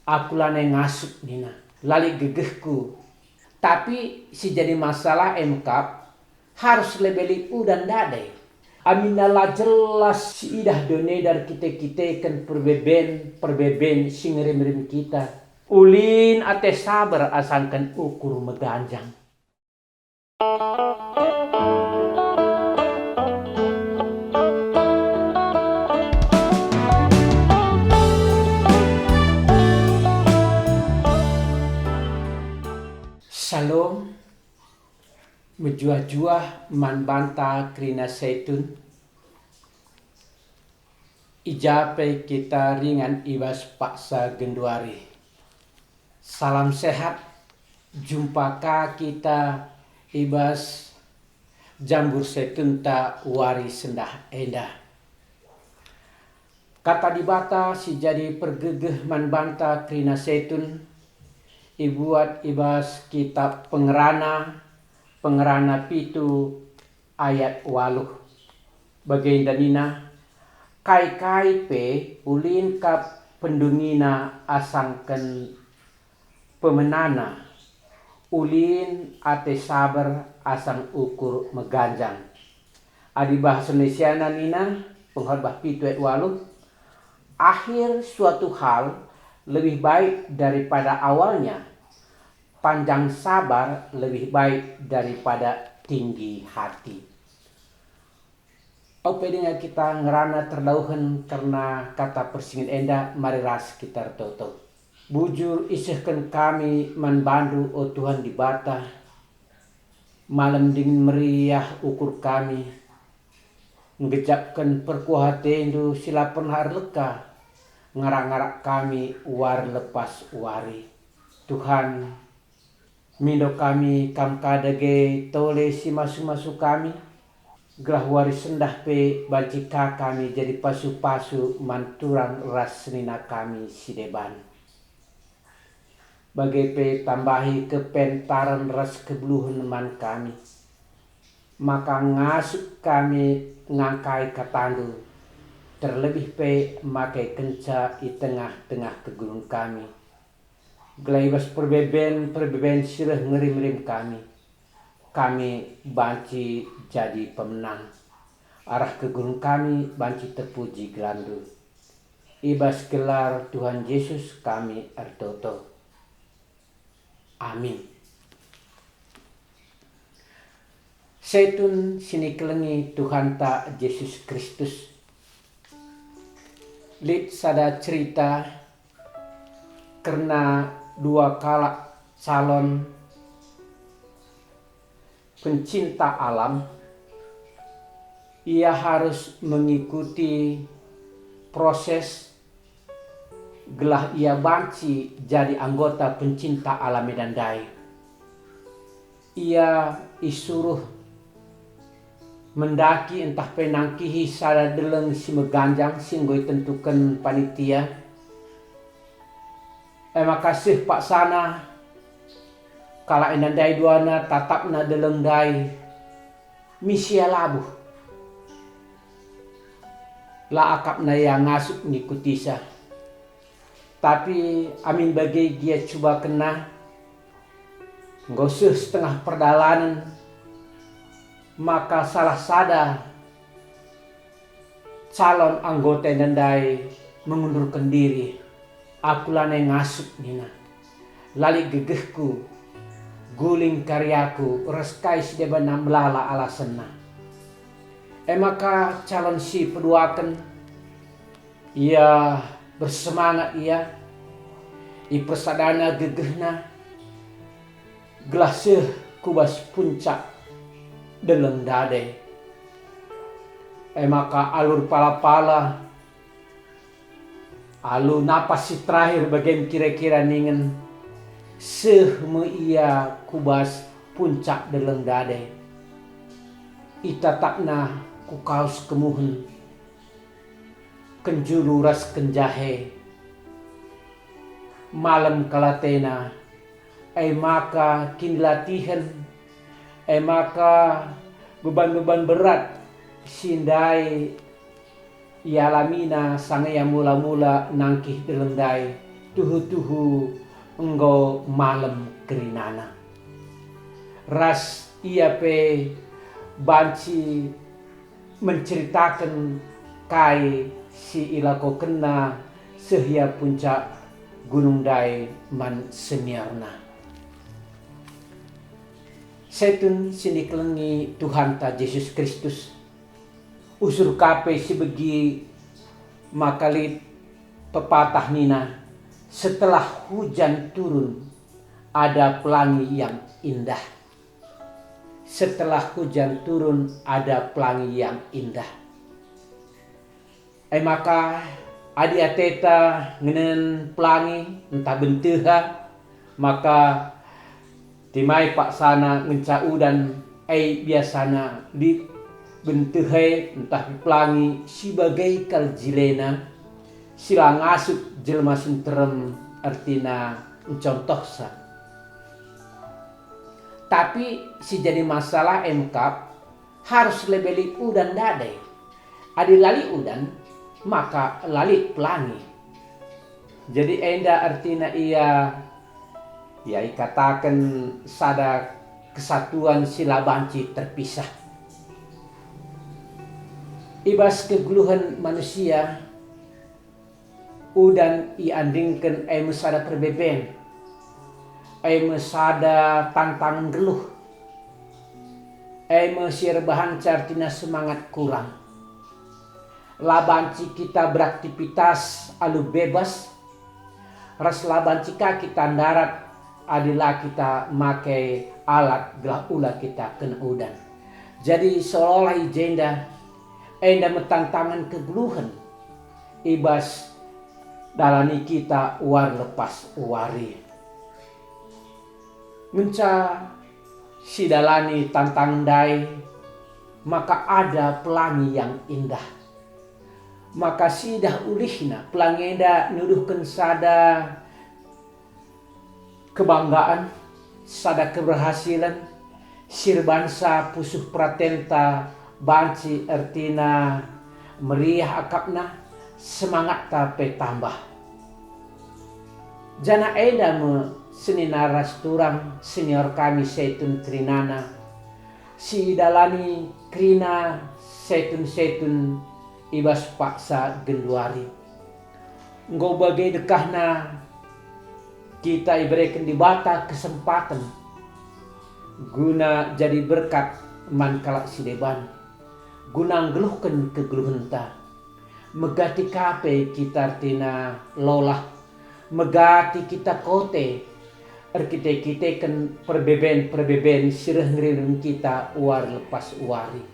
Aku lane ngasuk nina lali gegehku. Tapi si jadi masalah emkap harus lebeli udan dade. Aminala jelas si idah done dari kita kan perbeben si ngerim kita. Ulin ate sabar asangkan ukur meganjang. Salom, menjuah-juah man banta krina seitun. Ijape kita ringan ibas paksa genduari. Salam sehat, jumpaka kita ibas jambur seitun ta wari sendah endah. Kata dibata si jadi pergegeh man banta krina seitun. Ibuat ibas kitab pengerana pitu ayat 8. Bagaindanina kai pe ulin kap pendungina asangken pemenana ulin ate sabar asang ukur meganjang. Adi bahasa Indonesia nina penghorbat pitu ayat 8. Akhir suatu hal lebih baik daripada awalnya. Panjang sabar lebih baik daripada tinggi hati. Ope dengan kita ngerana terdauhan karena kata persingin enda mari ras kita toto. Bujur isihkan kami manbandu o Tuhan di bata. Malam dingin meriah ukur kami. Ngejapkan perkuah tendu sila penhar leka. Ngarak-ngarak kami war lepas wari. Tuhan, mindo kami kam kadage tole si masu-masu kami. Gerah wari sendah pe bajika kami jadi pasu-pasu manturan ras senina kami si deban. Bagai pe tambahi kepentaran ras kebeluhan man kami. Maka ngasuk kami ngangkai katandu. Terlebih pe makai kenca di tengah-tengah kegunung kami. Gelaibas perbeben sirah ngerim-rim kami. Kami banci jadi pemenang. Arah ke gunung kami banci terpuji gelandu. Ibas gelar Tuhan Yesus kami ertoto. Amin. Seitun sini kelengi Tuhan tak Yesus Kristus. Lid sada cerita karena dua kala calon pencinta alam, ia harus mengikuti proses gelah ia banci jadi anggota pencinta alam medan dai. Ia isuruh mendaki entah penangkihi sada deleng si meganjang singgoi tentukan panitia. Makasih Pak Sana kala enandai duana tatapna deleng dai misia labuh. La akapna yang ngasuk ngikutisa. Tapi amin bagi dia coba kena ngosuh setengah perdalanan. Maka salah sada calon anggota nandai mengundurkan diri. Aku lane ngasuk nina. Lali gegehku. Guling karyaku. Reskai si deba namlala alasanna. Maka calon si peduakan. Ia bersemangat ia. Ipersadana gegehna. Gelasih kubas puncak. Deleng dade. Maka alur pala-pala. Alu napas si terakhir bagian kira-kira ningen. Sehme ia kubas puncak deleng dade. Ita takna ku kaus kemuhen. Kenjulu ras kenjahe. Malam kalatena. Maka kin latihan. Maka beban-beban berat sindai ialamina sangaya mula-mula nangkih delendai tuhu-tuhu enggo malam kerinana. Ras ia pe banci menceritakan kai si ilako kena sehia puncak Gunung Dai man seniorna. Setun sini kelengi Tuhan ta Yesus Kristus usur kape si begi makalit pepatah nina, setelah hujan turun ada pelangi yang indah. Setelah hujan turun ada pelangi yang indah. Maka adi ateta ngenen pelangi entah benteha, maka timai pak sana ngencau dan biasana di bentehe entah pelangi sebagai kaljilena silang asuk jelma sinterem artina contoh sa. Tapi si jadi masalah emkap harus lebeli udan dade. Adi lali udan maka lali pelangi. Jadi enda artina ia ikatakan sada kesatuan sila banci terpisah. Ibas keguluhan manusia udan iandingkan mesada perbeben. Mesada tantang geluh. Mesir bahan cartina semangat kurang. Labanci kita beraktivitas alu bebas. Ras labanci kita darat adalah kita make alat gelah ulah kita kena udan. Jadi seolah ijenda enda metantangan kegeluhan. Ibas dalani kita war lepas wari. Menca sidalani tantang dai, maka ada pelangi yang indah. Maka sidah ulihna pelangi enda nuduhkan sada kebanggaan, sada keberhasilan, sirbansa pusuh pratenta banci artina meriah akapna, semangat tape tambah. Jana enda senina rasturang senior kami setun trinana si dalani krina setun ibas paksa genduari nggo bagai dekahna kita iberikan di bata kesempatan guna jadi berkat man kalak si deban guna ngeluhkan kegeluhan ta megati kape kita tina lolah megati kita kote kita kan perbeben sirah ngeririm kita war lepas wari.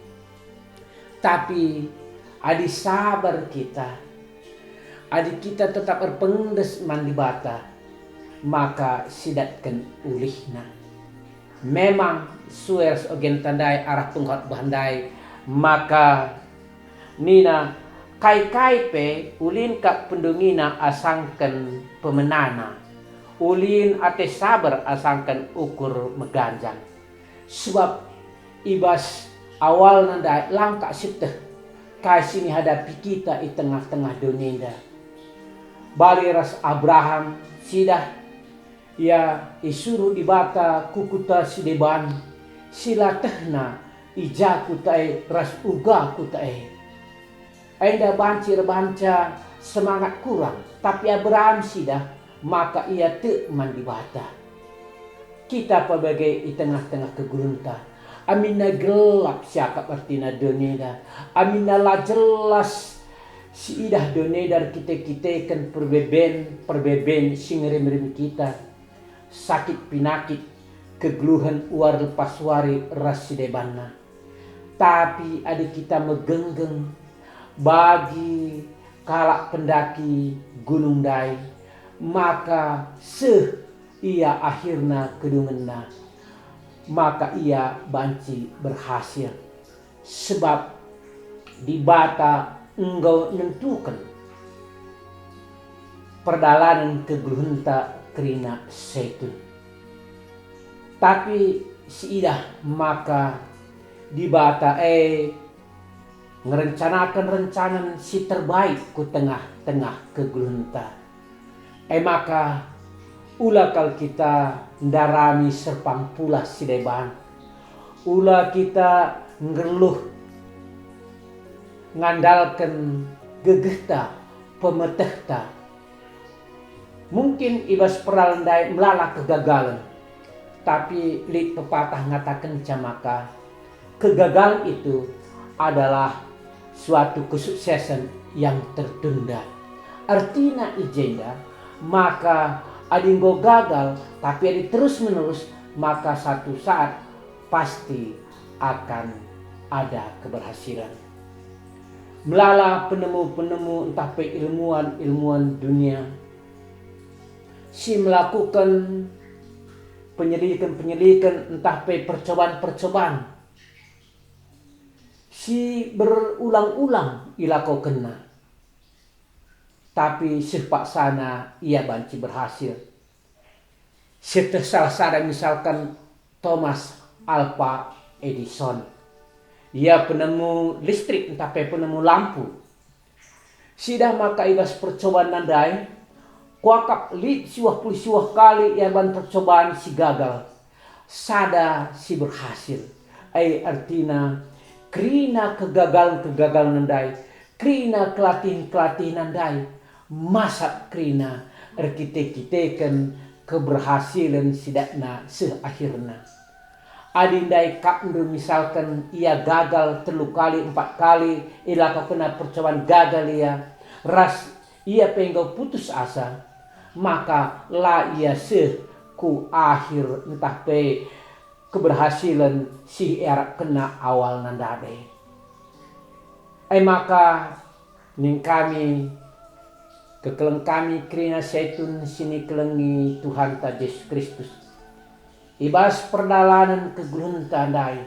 Tapi adi sabar kita, adi kita tetap berpengendes mandi bata, maka sidatkan ulihna. Memang suers ogen tandai arah tungkat bandai, maka nina kai pe ulin kak pendungina asangkan pemenana. Ulin ate sabar asangkan ukur meganjang. Sebab ibas awal nanda langkah siteh kasih hadapi kita di tengah-tengah dunia. Bali ras Abraham sidah ia isuruh dibata kukuta sideban sila tehna ija kutai ras uga kutai. Enda banci rebanca semangat kurang tapi Abraham sidah maka ia te mandi bata. Kita sebagai di tengah-tengah kegulunta. Amina gelap siakap artina doneda. Amina la jelas si idah doneda kita kan perbeben singerim kita. Sakit pinakit kegeluhan uar lepas wari rasidebana. Tapi ada kita megenggeng bagi kalak pendaki Gunung Dai. Maka ia akhirna kedungenna maka ia banci berhasil sebab di bata engkau nentukan perdalanan kegeluhenta kerina setun. Tapi si idah maka di bata ngerencanakan rencanan si terbaik ku tengah-tengah kegeluhenta. Maka ulah kal kita ndarami serpang pula si deban. Ulah kita ngeluh ngandalkan gegehta pemetehta. Mungkin ibas peraldai melala kegagalan. Tapi li pepatah ngatakan camaka kegagalan itu adalah suatu kesuksesan yang tertunda. Artinya ijenda maka adinggo gagal tapi adi terus menerus maka satu saat pasti akan ada keberhasilan. Melala penemu-penemu entah pe ilmuwan dunia si melakukan penyelidikan entah pe percobaan si berulang-ulang ilako kena tapi sepak sana ia banci berhasil. Salah sada misalkan Thomas Alva Edison, ia penemu listrik entah pe penemu lampu. Sidah maka ibas percobaan nandai kuakap li siwah kali ia ban percobaan si gagal. Sada si berhasil. Artina krina kegagalan nandai, krina kelatih nandai, masa krina kita keberhasilan sidakna seakhirna. Adindai kapndu misalkan ia gagal 3 kali 4 kali ilaka kena percobaan gagal ia pengen putus asa maka la ia ku akhir entah pe keberhasilan si era kena awal nandade. Maka ning kami kekeleng kami krina setun sini kelengi Tuhan ta Yesus Kristus. Ibas perdalanan kegulun tandai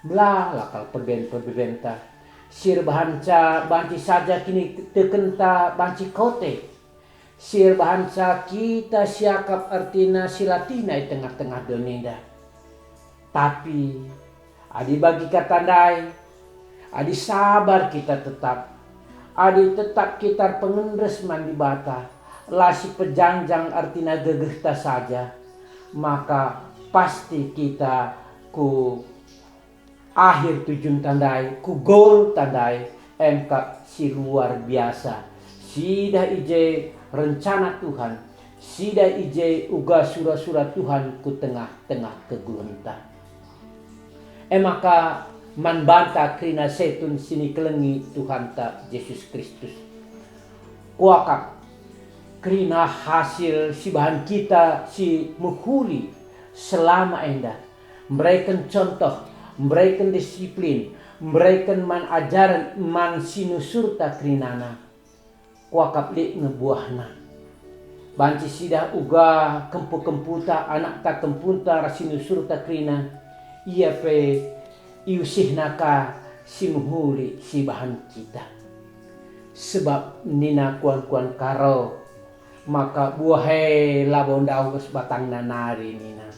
belah lakal perbenta sir bahanca banci saja kini tekenta banci kote. Sir bahanca kita siakap artina silatina di tengah-tengah donenda. Tapi adi bagi katandai, adi sabar kita tetap, adi tetap kita pengendres mandi bata, lasi pejangjang artina gegehta saja, maka pasti kita ku akhir tujuan tandai, ku goal tandai, MK si luar biasa. Sida ije rencana Tuhan, sida ije uga surah-surah Tuhan ku tengah-tengah keguluntan. Maka manbanta krina setun sini kelengi Tuhan ta Yesus Kristus. Kuakap krina hasil si bahan kita si muhuli selama endah. Memberikan contoh, memberikan disiplin, memberikan man ajaran man sinusurta krinana. Kuakap li ngebuahna. Banci sidah uga kempu-kemputa anak ta kempunta rasinusurta krina. Ia pe iusih naka si muhuli si bahan kita. Sebab nina kuan-kuan karo maka buahe labondau kes batang nanari nina.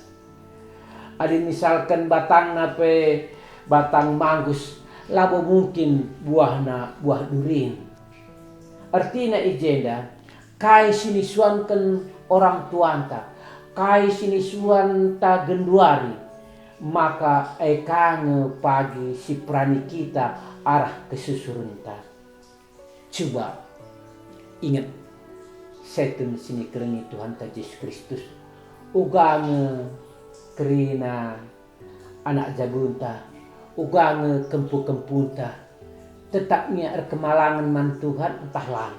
Adi misalkan batang nape batang manggus labo mungkin buahna buah durin. Artinya ijenda kai sinisuankan orang tuanta, kai sinisuanta genduari, maka ekange pagi si prani kita arah kesusurunta. Coba ingat setun sini kerengi Tuhan ta Yesus Kristus. Ugange kerina anak jabunta, ugange kempu-kempunta. Tetapnya kemalangan man Tuhan entah lang.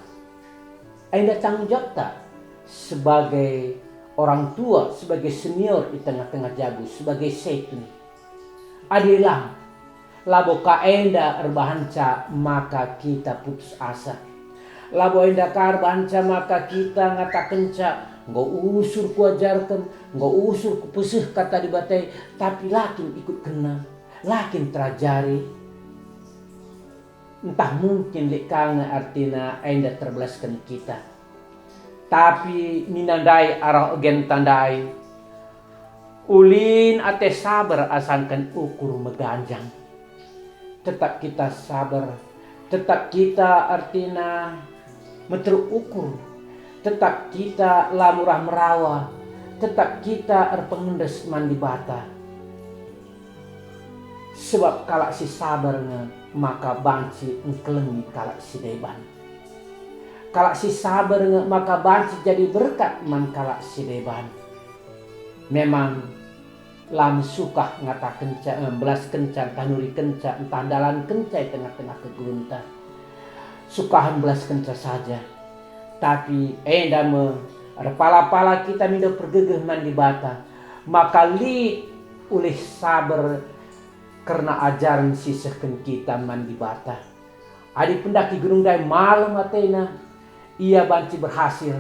Anda tanggung jawab tak sebagai orang tua, sebagai senior di tengah-tengah jabu, sebagai setun. Adilang labo ka enda erbahanca maka kita putus asa. Labo enda ka erbahanca maka kita ngatakan ca nggak usur ku ajarkan, nggak usur ku pesih kata di batai, tapi lakin ikut kena, lakin terajari. Entah mungkin lekang artina enda terbelaskan kita. Tapi minandai arah ogen tandai. Ulin ate sabar asankan ukur meganjang. Tetap kita sabar. Tetap kita artina meterukur. tetap kita lamurah merawa, tetap kita pengendes mandi bata. Sebab kalak si sabarnya maka banci engkelengi kalak si deban. Kalak si sabarnya maka banci jadi berkat man kalak si deban. Memang lam suka ngata kenca, belas kenca, tanuri kenca, entah dalan kenca tengah-tengah keguluntan. Sukahan belas kenca saja. Tapi endame pala-pala kita mido pergegeh mandi bata. Maka li oleh sabar karena ajaran sisahkan kita mandi bata. Adi pendaki gunung dai malam atena ia banci berhasil.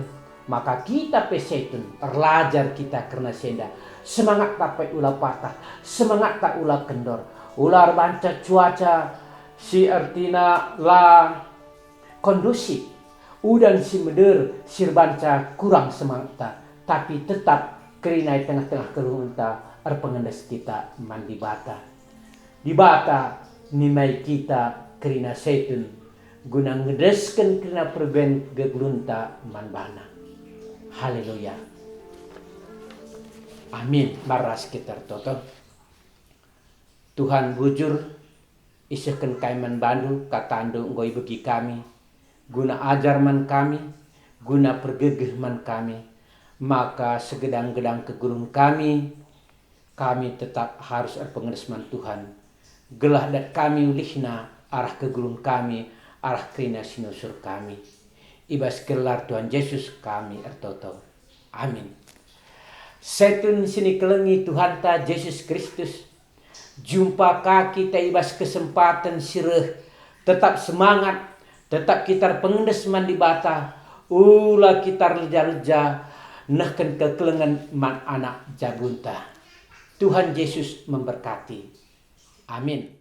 Maka kita pesetun erlajar kita karena senda. Semangat tapai ulah patah, semangat tak ulah kendor. Ular banca cuaca si artina la kondusif. Udan si meder sir banca kurang semangat. Tapi tetap kerinai tengah-tengah kelunta pengendes kita mandi bata. Di bata nimai kita kerina setun guna ngedesken kerina perben geglunta manbana. Haleluya. Amin. Maras kita toto. Tuhan bujur isahkan kaiman bandu katandu ngoi bagi kami. Guna ajar man kami, guna pergegeh man kami. Maka segedang-gedang kegulung kami tetap harus pengedes man Tuhan. Gelah dat kami ulihna arah kegulung kami, arah kerina sinusur kami. Ibas gelar Tuhan Yesus kami ertoto. Amin. Setun sini kelengi Tuhan ta Yesus Kristus. Jumpa kaki ta ibas kesempatan sireh. Tetap semangat. Tetap kita pengendes mandi bata. Ulah kita leja-leja. Nahkan kekelengan man anak jabunta. Tuhan Yesus memberkati. Amin.